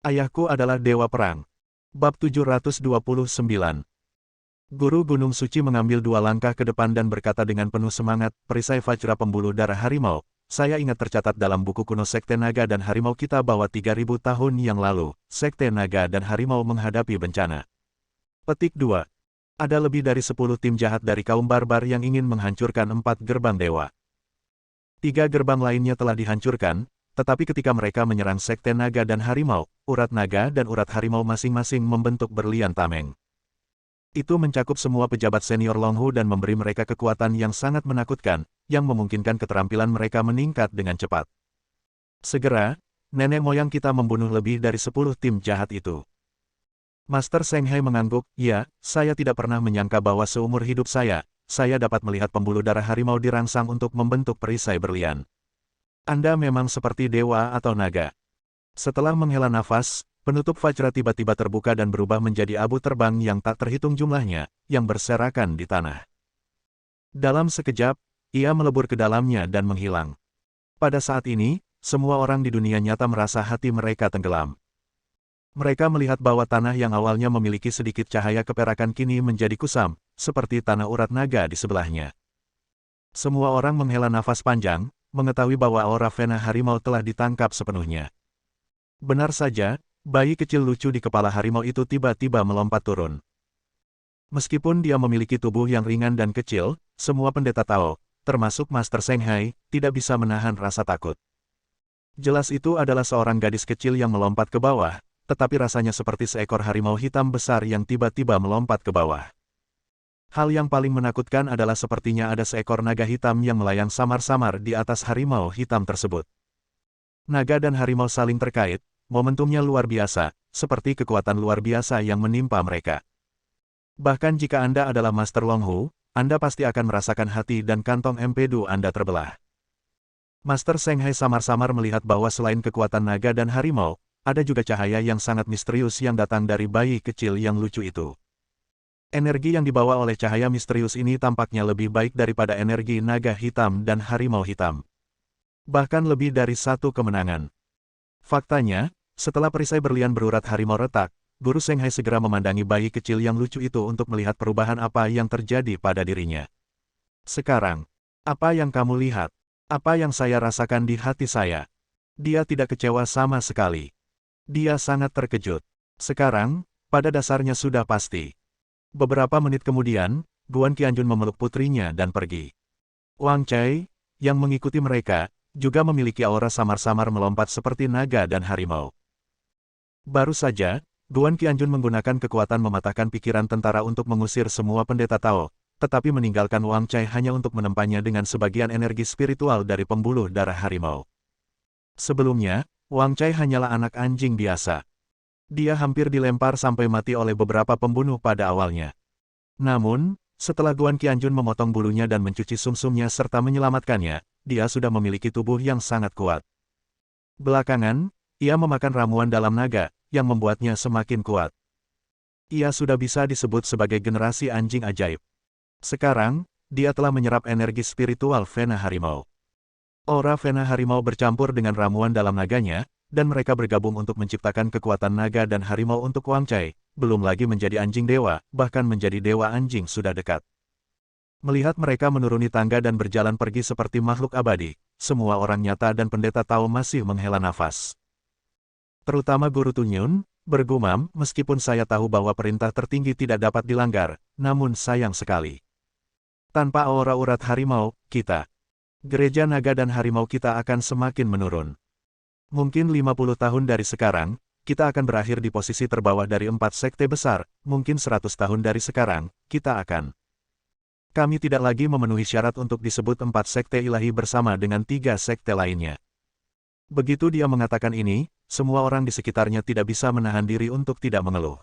Ayahku adalah Dewa Perang. Bab 729. Guru Gunung Suci mengambil 2 langkah ke depan dan berkata dengan penuh semangat, perisai Vajra pembuluh darah harimau. Saya ingat tercatat dalam buku kuno Sekte Naga dan Harimau kita bahwa 3000 tahun yang lalu, Sekte Naga dan Harimau menghadapi bencana. Petik 2. Ada lebih dari 10 tim jahat dari kaum barbar yang ingin menghancurkan 4 gerbang dewa. 3 gerbang lainnya telah dihancurkan, tetapi ketika mereka menyerang Sekte Naga dan Harimau, urat naga dan urat harimau masing-masing membentuk berlian tameng. Itu mencakup semua pejabat senior Longhu dan memberi mereka kekuatan yang sangat menakutkan, yang memungkinkan keterampilan mereka meningkat dengan cepat. Segera, nenek moyang kita membunuh lebih dari 10 tim jahat itu. Master Seng Hai mengangguk, ya, saya tidak pernah menyangka bahwa seumur hidup saya dapat melihat pembuluh darah harimau dirangsang untuk membentuk perisai berlian. Anda memang seperti dewa atau naga. Setelah menghela nafas, penutup Vajra tiba-tiba terbuka dan berubah menjadi abu terbang yang tak terhitung jumlahnya, yang berserakan di tanah. Dalam sekejap, ia melebur ke dalamnya dan menghilang. Pada saat ini, semua orang di dunia nyata merasa hati mereka tenggelam. Mereka melihat bahwa tanah yang awalnya memiliki sedikit cahaya keperakan kini menjadi kusam, seperti tanah urat naga di sebelahnya. Semua orang menghela nafas panjang, mengetahui bahwa aura Vena harimau telah ditangkap sepenuhnya. Benar saja, bayi kecil lucu di kepala harimau itu tiba-tiba melompat turun. Meskipun dia memiliki tubuh yang ringan dan kecil, semua pendeta Tao, termasuk Master Seng Hai, tidak bisa menahan rasa takut. Jelas itu adalah seorang gadis kecil yang melompat ke bawah, tetapi rasanya seperti seekor harimau hitam besar yang tiba-tiba melompat ke bawah. Hal yang paling menakutkan adalah sepertinya ada seekor naga hitam yang melayang samar-samar di atas harimau hitam tersebut. Naga dan harimau saling terkait, momentumnya luar biasa, seperti kekuatan luar biasa yang menimpa mereka. Bahkan jika Anda adalah Master Longhu, Anda pasti akan merasakan hati dan kantong empedu Anda terbelah. Master Seng Hai samar-samar melihat bahwa selain kekuatan naga dan harimau, ada juga cahaya yang sangat misterius yang datang dari bayi kecil yang lucu itu. Energi yang dibawa oleh cahaya misterius ini tampaknya lebih baik daripada energi naga hitam dan harimau hitam. Bahkan lebih dari satu kemenangan. Faktanya, setelah perisai berlian berurat harimau retak, Guru Seng Hai segera memandangi bayi kecil yang lucu itu untuk melihat perubahan apa yang terjadi pada dirinya. Sekarang, apa yang kamu lihat? Apa yang saya rasakan di hati saya? Dia tidak kecewa sama sekali. Dia sangat terkejut. Sekarang, pada dasarnya sudah pasti. Beberapa menit kemudian, Guan Qianjun memeluk putrinya dan pergi. Wang Cai, yang mengikuti mereka, juga memiliki aura samar-samar melompat seperti naga dan harimau. Baru saja, Guan Qianjun menggunakan kekuatan mematahkan pikiran tentara untuk mengusir semua pendeta Tao, tetapi meninggalkan Wang Cai hanya untuk menempanya dengan sebagian energi spiritual dari pembuluh darah harimau. Sebelumnya, Wang Cai hanyalah anak anjing biasa. Dia hampir dilempar sampai mati oleh beberapa pembunuh pada awalnya. Namun, setelah Guan Qianjun memotong bulunya dan mencuci sumsumnya serta menyelamatkannya, dia sudah memiliki tubuh yang sangat kuat. Belakangan, ia memakan ramuan dalam naga, yang membuatnya semakin kuat. Ia sudah bisa disebut sebagai generasi anjing ajaib. Sekarang, dia telah menyerap energi spiritual Vena harimau. Aura Vena harimau bercampur dengan ramuan dalam naganya, dan mereka bergabung untuk menciptakan kekuatan naga dan harimau untuk Wang Cai, belum lagi menjadi anjing dewa, bahkan menjadi dewa anjing sudah dekat. Melihat mereka menuruni tangga dan berjalan pergi seperti makhluk abadi, semua orang nyata dan pendeta Tao masih menghela nafas. Terutama Guru Tunyun, bergumam, meskipun saya tahu bahwa perintah tertinggi tidak dapat dilanggar, namun sayang sekali. Tanpa aura urat harimau, Gereja Naga dan Harimau kita akan semakin menurun. Mungkin 50 tahun dari sekarang, kita akan berakhir di posisi terbawah dari 4 sekte besar, mungkin 100 tahun dari sekarang, kita akan. Kami tidak lagi memenuhi syarat untuk disebut 4 sekte ilahi bersama dengan 3 sekte lainnya. Begitu dia mengatakan ini, semua orang di sekitarnya tidak bisa menahan diri untuk tidak mengeluh.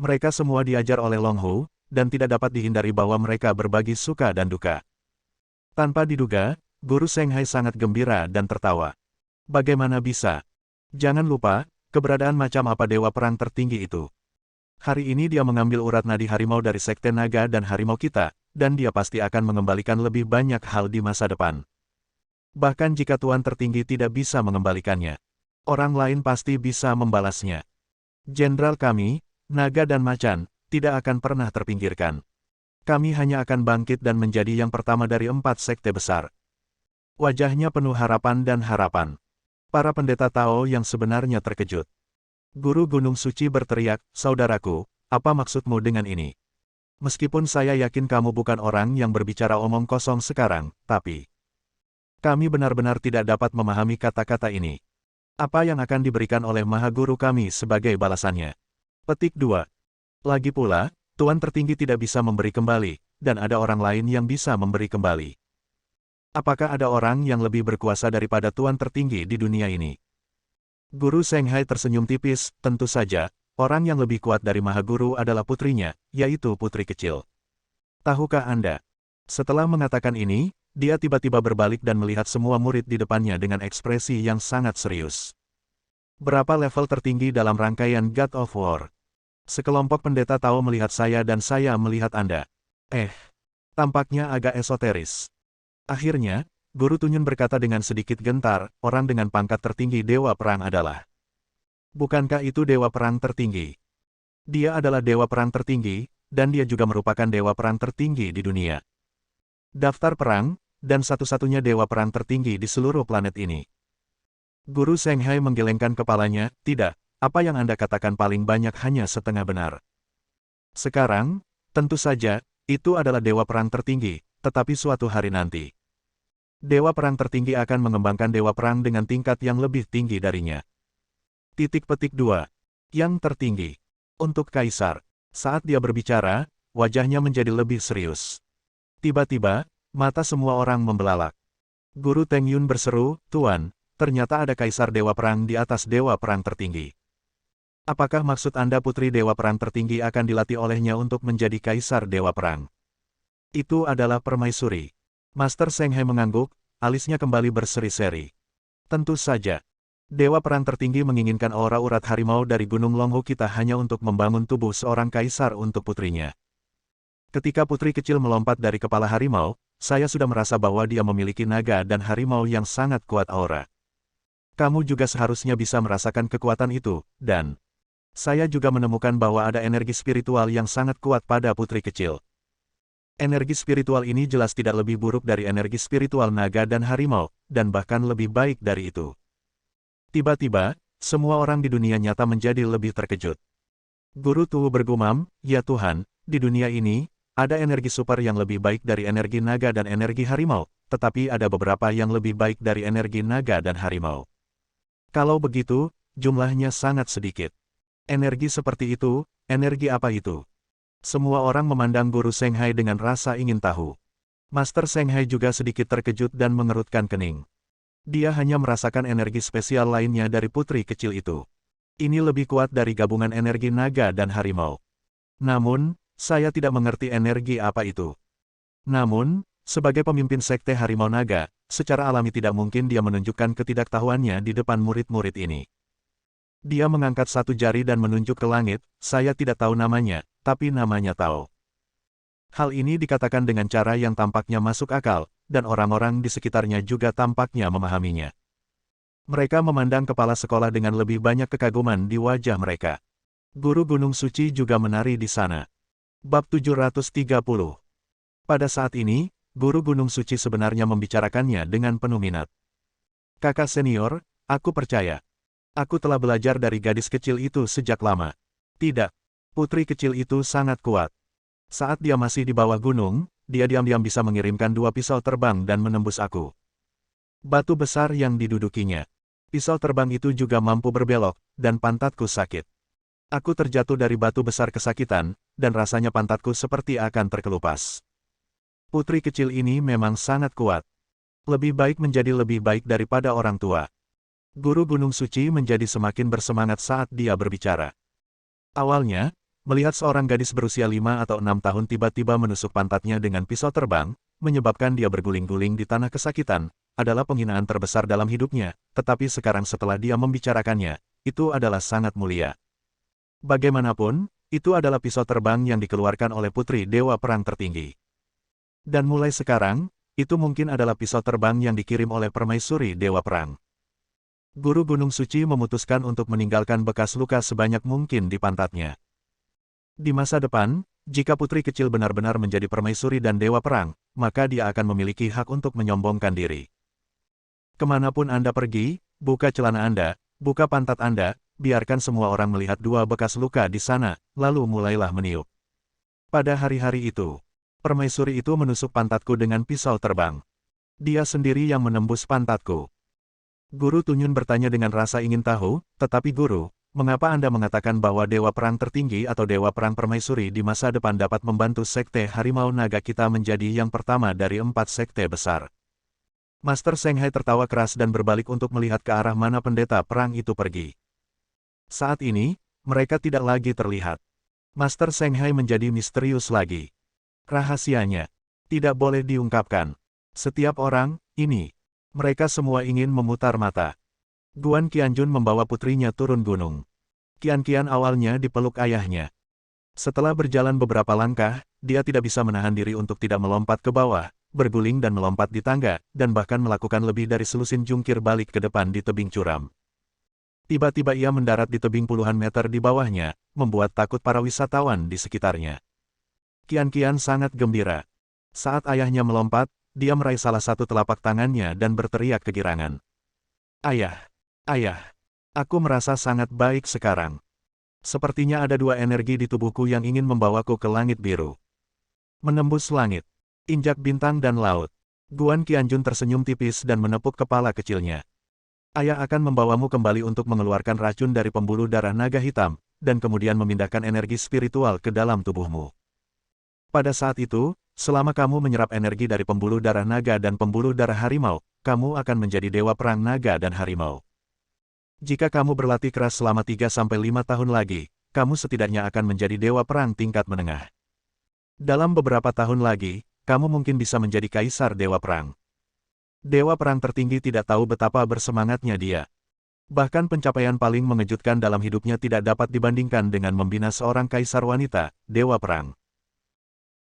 Mereka semua diajar oleh Longhu, dan tidak dapat dihindari bahwa mereka berbagi suka dan duka. Tanpa diduga, Guru Seng Hai sangat gembira dan tertawa. Bagaimana bisa? Jangan lupa, keberadaan macam apa dewa perang tertinggi itu. Hari ini dia mengambil urat nadi harimau dari Sekte Naga dan Harimau kita, dan dia pasti akan mengembalikan lebih banyak hal di masa depan. Bahkan jika Tuan tertinggi tidak bisa mengembalikannya. Orang lain pasti bisa membalasnya. Jenderal kami, naga dan macan, tidak akan pernah terpinggirkan. Kami hanya akan bangkit dan menjadi yang pertama dari 4 sekte besar. Wajahnya penuh harapan dan harapan. Para pendeta Tao yang sebenarnya terkejut. Guru Gunung Suci berteriak, "Saudaraku, apa maksudmu dengan ini? Meskipun saya yakin kamu bukan orang yang berbicara omong kosong sekarang, tapi kami benar-benar tidak dapat memahami kata-kata ini. Apa yang akan diberikan oleh Maha Guru kami sebagai balasannya?" Petik 2. Lagi pula, Tuan Tertinggi tidak bisa memberi kembali, dan ada orang lain yang bisa memberi kembali. Apakah ada orang yang lebih berkuasa daripada Tuan Tertinggi di dunia ini? Guru Shanghai tersenyum tipis, tentu saja, orang yang lebih kuat dari Maha Guru adalah putrinya, yaitu putri kecil. Tahukah Anda? Setelah mengatakan ini, dia tiba-tiba berbalik dan melihat semua murid di depannya dengan ekspresi yang sangat serius. Berapa level tertinggi dalam rangkaian God of War? Sekelompok pendeta tahu melihat saya dan saya melihat Anda. Tampaknya agak esoteris. Akhirnya, Guru Tunyun berkata dengan sedikit gentar, orang dengan pangkat tertinggi Dewa Perang adalah. Bukankah itu Dewa Perang tertinggi? Dia adalah Dewa Perang tertinggi, dan dia juga merupakan Dewa Perang tertinggi di dunia. Daftar perang, dan satu-satunya Dewa Perang tertinggi di seluruh planet ini. Guru Shanghai menggelengkan kepalanya, tidak, apa yang Anda katakan paling banyak hanya setengah benar. Sekarang, tentu saja, itu adalah Dewa Perang tertinggi, tetapi suatu hari nanti. Dewa Perang tertinggi akan mengembangkan Dewa Perang dengan tingkat yang lebih tinggi darinya. Petik 2. Yang tertinggi. Untuk Kaisar. Saat dia berbicara, wajahnya menjadi lebih serius. Tiba-tiba, mata semua orang membelalak. Guru Teng Yun berseru, "Tuan, ternyata ada Kaisar Dewa Perang di atas Dewa Perang tertinggi. Apakah maksud Anda putri Dewa Perang tertinggi akan dilatih olehnya untuk menjadi Kaisar Dewa Perang?" Itu adalah permaisuri. Master Shanghai mengangguk, alisnya kembali berseri-seri. Tentu saja. Dewa Perang tertinggi menginginkan aura urat harimau dari Gunung Longhu kita hanya untuk membangun tubuh seorang kaisar untuk putrinya. Ketika putri kecil melompat dari kepala harimau, saya sudah merasa bahwa dia memiliki naga dan harimau yang sangat kuat aura. Kamu juga seharusnya bisa merasakan kekuatan itu, dan saya juga menemukan bahwa ada energi spiritual yang sangat kuat pada putri kecil. Energi spiritual ini jelas tidak lebih buruk dari energi spiritual naga dan harimau, dan bahkan lebih baik dari itu. Tiba-tiba, semua orang di dunia nyata menjadi lebih terkejut. Guru Tu bergumam, "Ya Tuhan, di dunia ini, ada energi super yang lebih baik dari energi naga dan energi harimau, tetapi ada beberapa yang lebih baik dari energi naga dan harimau. Kalau begitu, jumlahnya sangat sedikit. Energi seperti itu, energi apa itu?" Semua orang memandang Guru Shanghai dengan rasa ingin tahu. Master Shanghai juga sedikit terkejut dan mengerutkan kening. Dia hanya merasakan energi spesial lainnya dari putri kecil itu. Ini lebih kuat dari gabungan energi naga dan harimau. Namun, saya tidak mengerti energi apa itu. Namun, sebagai pemimpin sekte harimau naga, secara alami tidak mungkin dia menunjukkan ketidaktahuannya di depan murid-murid ini. Dia mengangkat satu jari dan menunjuk ke langit, "Saya tidak tahu namanya, tapi namanya Tao." Hal ini dikatakan dengan cara yang tampaknya masuk akal, dan orang-orang di sekitarnya juga tampaknya memahaminya. Mereka memandang kepala sekolah dengan lebih banyak kekaguman di wajah mereka. Guru Gunung Suci juga menari di sana. Bab 730. Pada saat ini, Guru Gunung Suci sebenarnya membicarakannya dengan penuh minat. "Kakak senior, aku percaya. Aku telah belajar dari gadis kecil itu sejak lama. Tidak, putri kecil itu sangat kuat. Saat dia masih di bawah gunung, dia diam-diam bisa mengirimkan 2 pisau terbang dan menembus aku. Batu besar yang didudukinya. Pisau terbang itu juga mampu berbelok, dan pantatku sakit. Aku terjatuh dari batu besar kesakitan, dan rasanya pantatku seperti akan terkelupas. Putri kecil ini memang sangat kuat. Lebih baik menjadi lebih baik daripada orang tua." Guru Gunung Suci menjadi semakin bersemangat saat dia berbicara. Awalnya, melihat seorang gadis berusia 5 atau 6 tahun tiba-tiba menusuk pantatnya dengan pisau terbang, menyebabkan dia berguling-guling di tanah kesakitan, adalah penghinaan terbesar dalam hidupnya, tetapi sekarang setelah dia membicarakannya, itu adalah sangat mulia. Bagaimanapun, itu adalah pisau terbang yang dikeluarkan oleh putri Dewa Perang tertinggi. Dan mulai sekarang, itu mungkin adalah pisau terbang yang dikirim oleh permaisuri Dewa Perang. Guru Gunung Suci memutuskan untuk meninggalkan bekas luka sebanyak mungkin di pantatnya. Di masa depan, jika putri kecil benar-benar menjadi permaisuri dan dewa perang, maka dia akan memiliki hak untuk menyombongkan diri. Kemanapun Anda pergi, buka celana Anda, buka pantat Anda, biarkan semua orang melihat dua bekas luka di sana, lalu mulailah meniup. Pada hari-hari itu, permaisuri itu menusuk pantatku dengan pisau terbang. Dia sendiri yang menembus pantatku. Guru Tunyun bertanya dengan rasa ingin tahu, tetapi guru, mengapa Anda mengatakan bahwa dewa perang tertinggi atau dewa perang permaisuri di masa depan dapat membantu sekte harimau naga kita menjadi yang pertama dari 4 sekte besar? Master Shanghai tertawa keras dan berbalik untuk melihat ke arah mana pendeta perang itu pergi. Saat ini, mereka tidak lagi terlihat. Master Shanghai menjadi misterius lagi. Rahasianya tidak boleh diungkapkan. Setiap orang, ini. Mereka semua ingin memutar mata. Guan Qianjun membawa putrinya turun gunung. Qian awalnya dipeluk ayahnya. Setelah berjalan beberapa langkah, dia tidak bisa menahan diri untuk tidak melompat ke bawah, berguling dan melompat di tangga, dan bahkan melakukan lebih dari selusin jungkir balik ke depan di tebing curam. Tiba-tiba ia mendarat di tebing puluhan meter di bawahnya, membuat takut para wisatawan di sekitarnya. Qian sangat gembira. Saat ayahnya melompat, dia meraih salah satu telapak tangannya dan berteriak kegirangan. Ayah! Ayah! Aku merasa sangat baik sekarang. Sepertinya ada dua energi di tubuhku yang ingin membawaku ke langit biru. Menembus langit. Injak bintang dan laut. Guan Qianjun tersenyum tipis dan menepuk kepala kecilnya. Ayah akan membawamu kembali untuk mengeluarkan racun dari pembuluh darah naga hitam, dan kemudian memindahkan energi spiritual ke dalam tubuhmu. Pada saat itu, selama kamu menyerap energi dari pembuluh darah naga dan pembuluh darah harimau, kamu akan menjadi dewa perang naga dan harimau. Jika kamu berlatih keras selama 3-5 tahun lagi, kamu setidaknya akan menjadi dewa perang tingkat menengah. Dalam beberapa tahun lagi, kamu mungkin bisa menjadi kaisar dewa perang. Dewa perang tertinggi tidak tahu betapa bersemangatnya dia. Bahkan pencapaian paling mengejutkan dalam hidupnya tidak dapat dibandingkan dengan membina seorang kaisar wanita, dewa perang.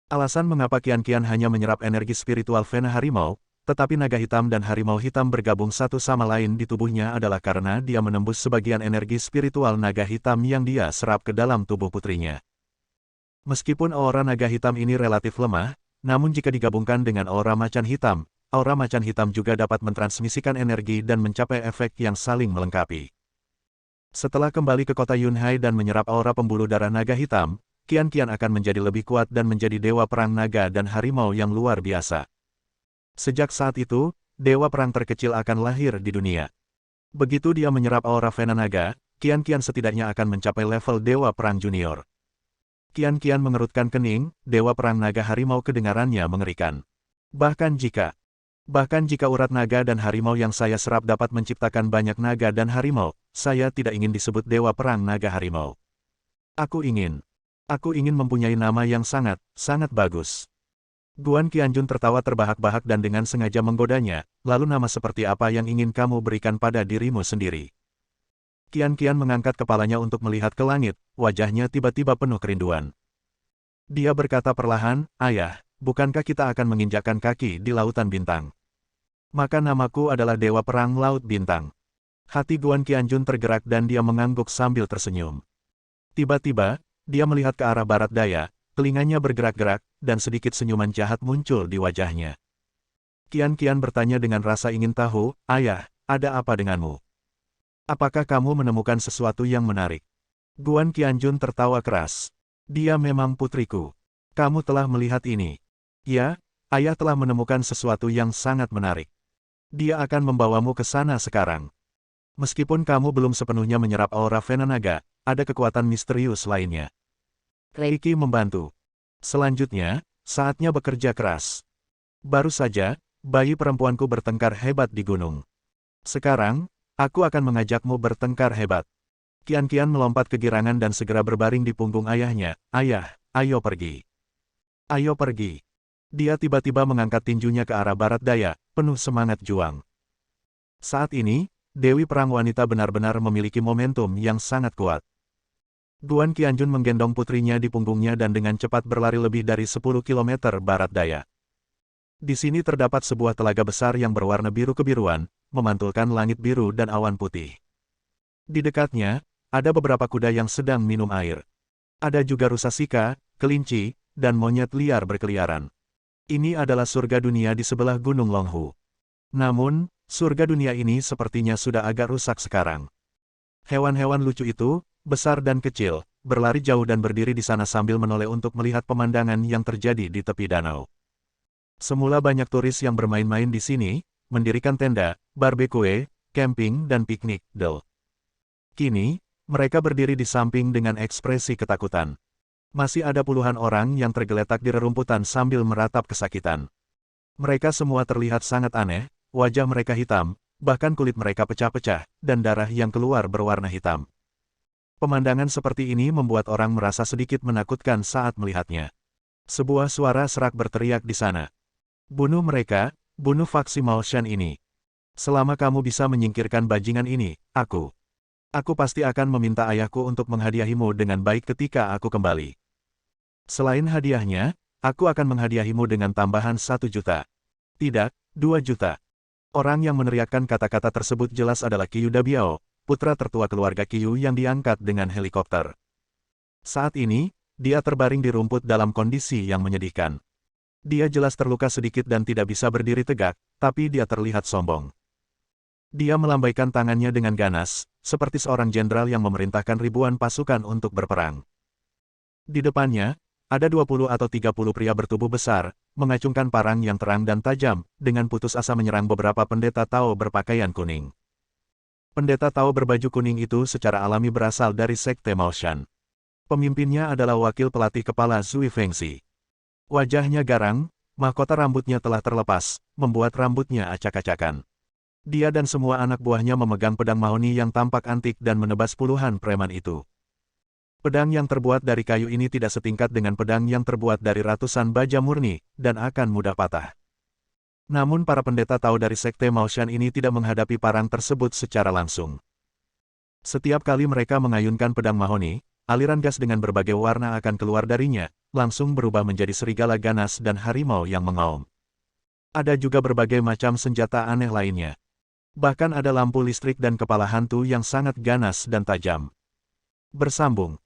Alasan mengapa Qian hanya menyerap energi spiritual Vena harimau, tetapi naga hitam dan harimau hitam bergabung satu sama lain di tubuhnya adalah karena dia menembus sebagian energi spiritual naga hitam yang dia serap ke dalam tubuh putrinya. Meskipun aura naga hitam ini relatif lemah, namun jika digabungkan dengan aura macan hitam juga dapat mentransmisikan energi dan mencapai efek yang saling melengkapi. Setelah kembali ke kota Yunhai dan menyerap aura pembuluh darah naga hitam, Qian akan menjadi lebih kuat dan menjadi dewa perang naga dan harimau yang luar biasa. Sejak saat itu, dewa perang terkecil akan lahir di dunia. Begitu dia menyerap aura Vena naga, Qian setidaknya akan mencapai level dewa perang junior. Qian mengerutkan kening, dewa perang naga harimau kedengarannya mengerikan. Bahkan jika urat naga dan harimau yang saya serap dapat menciptakan banyak naga dan harimau, saya tidak ingin disebut dewa perang naga harimau. Aku ingin mempunyai nama yang sangat bagus. Guan Qianjun tertawa terbahak-bahak dan dengan sengaja menggodanya, lalu nama seperti apa yang ingin kamu berikan pada dirimu sendiri? Qian mengangkat kepalanya untuk melihat ke langit, wajahnya tiba-tiba penuh kerinduan. Dia berkata perlahan, Ayah, bukankah kita akan menginjakkan kaki di lautan bintang? Maka namaku adalah Dewa Perang Laut Bintang. Hati Guan Qianjun tergerak dan dia mengangguk sambil tersenyum. Tiba-tiba, dia melihat ke arah barat daya, telinganya bergerak-gerak, dan sedikit senyuman jahat muncul di wajahnya. Qian bertanya dengan rasa ingin tahu, Ayah, ada apa denganmu? Apakah kamu menemukan sesuatu yang menarik? Guan Qianjun tertawa keras. Dia memang putriku. Kamu telah melihat ini. Ya, Ayah telah menemukan sesuatu yang sangat menarik. Dia akan membawamu ke sana sekarang. Meskipun kamu belum sepenuhnya menyerap aura Vena naga, ada kekuatan misterius lainnya. Reiki membantu. Selanjutnya, saatnya bekerja keras. Baru saja, bayi perempuanku bertengkar hebat di gunung. Sekarang, aku akan mengajakmu bertengkar hebat. Qian melompat kegirangan dan segera berbaring di punggung ayahnya. Ayah, ayo pergi. Ayo pergi. Dia tiba-tiba mengangkat tinjunya ke arah barat daya, penuh semangat juang. Saat ini, Dewi Perang Wanita benar-benar memiliki momentum yang sangat kuat. Guan Qianjun menggendong putrinya di punggungnya dan dengan cepat berlari lebih dari 10 km barat daya. Di sini terdapat sebuah telaga besar yang berwarna biru kebiruan, memantulkan langit biru dan awan putih. Di dekatnya, ada beberapa kuda yang sedang minum air. Ada juga rusa sika, kelinci, dan monyet liar berkeliaran. Ini adalah surga dunia di sebelah Gunung Longhu. Namun, surga dunia ini sepertinya sudah agak rusak sekarang. Hewan-hewan lucu itu, besar dan kecil, berlari jauh dan berdiri di sana sambil menoleh untuk melihat pemandangan yang terjadi di tepi danau. Semula banyak turis yang bermain-main di sini, mendirikan tenda, barbecue, camping dan piknik. Kini, mereka berdiri di samping dengan ekspresi ketakutan. Masih ada puluhan orang yang tergeletak di rerumputan sambil meratap kesakitan. Mereka semua terlihat sangat aneh, wajah mereka hitam, bahkan kulit mereka pecah-pecah, dan darah yang keluar berwarna hitam. Pemandangan seperti ini membuat orang merasa sedikit menakutkan saat melihatnya. Sebuah suara serak berteriak di sana. Bunuh mereka, bunuh faksi Maoshan ini. Selama kamu bisa menyingkirkan bajingan ini, aku pasti akan meminta ayahku untuk menghadiahimu dengan baik ketika aku kembali. Selain hadiahnya, aku akan menghadiahimu dengan tambahan 1 juta. Tidak, 2 juta. Orang yang meneriakkan kata-kata tersebut jelas adalah Qiu Dabiao, putra tertua keluarga Qiu yang diangkat dengan helikopter. Saat ini, dia terbaring di rumput dalam kondisi yang menyedihkan. Dia jelas terluka sedikit dan tidak bisa berdiri tegak, tapi dia terlihat sombong. Dia melambaikan tangannya dengan ganas, seperti seorang jenderal yang memerintahkan ribuan pasukan untuk berperang. Di depannya, ada 20 atau 30 pria bertubuh besar, mengacungkan parang yang terang dan tajam, dengan putus asa menyerang beberapa pendeta Tao berpakaian kuning. Pendeta Tao berbaju kuning itu secara alami berasal dari Sekte Maoshan. Pemimpinnya adalah wakil pelatih kepala Zui Fengxi. Wajahnya garang, mahkota rambutnya telah terlepas, membuat rambutnya acak-acakan. Dia dan semua anak buahnya memegang pedang mahoni yang tampak antik dan menebas puluhan preman itu. Pedang yang terbuat dari kayu ini tidak setingkat dengan pedang yang terbuat dari ratusan baja murni, dan akan mudah patah. Namun para pendeta Tao dari Sekte Maoshan ini tidak menghadapi parang tersebut secara langsung. Setiap kali mereka mengayunkan pedang mahoni, aliran gas dengan berbagai warna akan keluar darinya, langsung berubah menjadi serigala ganas dan harimau yang mengaum. Ada juga berbagai macam senjata aneh lainnya. Bahkan ada lampu listrik dan kepala hantu yang sangat ganas dan tajam. Bersambung.